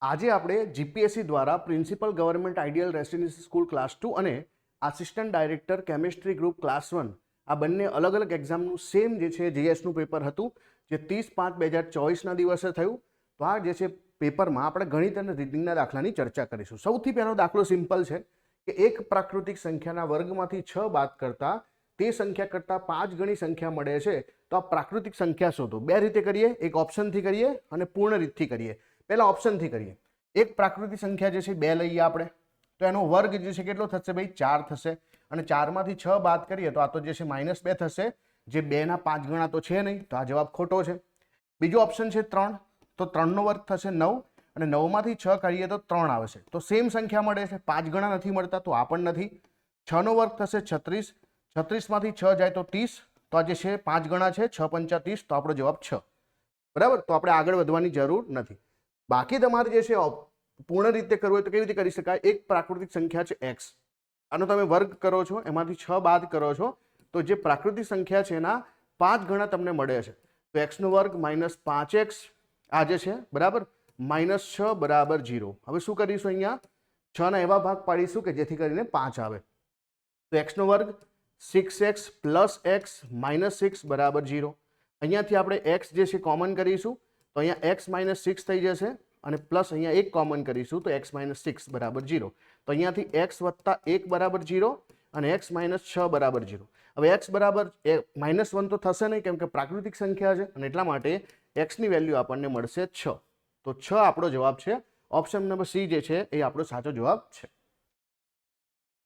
આજે આપણે જીપીએસસી દ્વારા principal government ideal residency school class 2 અને assistant director chemistry group class 1 આ બંને અલગ અલગ એક્ઝામનું સેમ જે છે જીએસનું પેપર હતું જે 30/5/2024ના દિવસે થયું. તો આ જે છે પેપરમાં આપણે ગણિત અને રીડિંગના દાખલાની ચર્ચા કરીશું. સૌથી પહેલો દાખલો સિમ્પલ છે કે એક પ્રાકૃતિક સંખ્યાના વર્ગમાંથી 6 બાદ કરતા તે સંખ્યા કરતાં 5 ગણી સંખ્યા મળે છે. તો આ પ્રાકૃતિક સંખ્યા શોધો. બે રીતે કરીએ, એક ઓપ્શનથી કરીએ અને પૂર્ણ રીતથી કરીએ. પહેલા ઓપ્શનથી કરીએ. એક પ્રાકૃતિક સંખ્યા જે છે 2 લઈએ આપણે, તો એનો વર્ગ જે છે કેટલો થશે ભાઈ? 4 થશે. અને 4માંથી 6 બાદ કરીએ તો આ તો જે છે -2 થશે, જે 2ના 5 ગણા તો છે નહીં, તો આ જવાબ ખોટો છે. બીજો ઓપ્શન છે 3, તો 3નો વર્ગ થશે 9 અને 9માંથી 6 કરીએ તો 3 આવશે. તો સેમ સંખ્યા મળે છે, 5 ગણા નથી મળતા, તો આ પણ નથી. 6નો વર્ગ થશે 36, 36માંથી 6 જાય તો 30, તો આ જે છે 5 ગણા છે, 6 પંચા 30, તો આપણો જવાબ 6. બરાબર, તો આપણે આગળ વધવાની જરૂર નથી. બાકી તમારે જે છે પૂર્ણ રીતે કરવું હોય તો કેવી રીતે કરી શકાય? એક પ્રાકૃતિક સંખ્યા છે x, આનો તમે વર્ગ કરો છો, એમાંથી 6 બાદ કરો છો, તો જે પ્રાકૃતિક સંખ્યા છે એના 5 ગણા તમને મળે છે. તો x નો વર્ગ -5x આ જે છે બરાબર, -6 બરાબર 0. હવે શું કરીશું? અહીંયા 6 ના એવા ભાગ પાડીશું કે જેથી કરીને 5 આવે. તો x નો વર્ગ 6x + x -6 બરાબર 0. અહીંયાથી આપણે x જે છે કોમન કરીશું, તો અહીંયા x -6 થઈ જશે અને પ્લસ અહીંયા 1 કોમન કરીશું તો x -6 બરાબર 0. તો અહીંયાથી x + 1 બરાબર 0 અને x -6 બરાબર 0. હવે x બરાબર -1 તો થશે નહીં, કેમ કે પ્રાકૃતિક સંખ્યા છે અને એટલા માટે x ની વેલ્યુ આપણને મળશે 6. તો 6 આપણો જવાબ છે. ઓપ્શન નંબર સી જે છે એ આપણો સાચો જવાબ છે.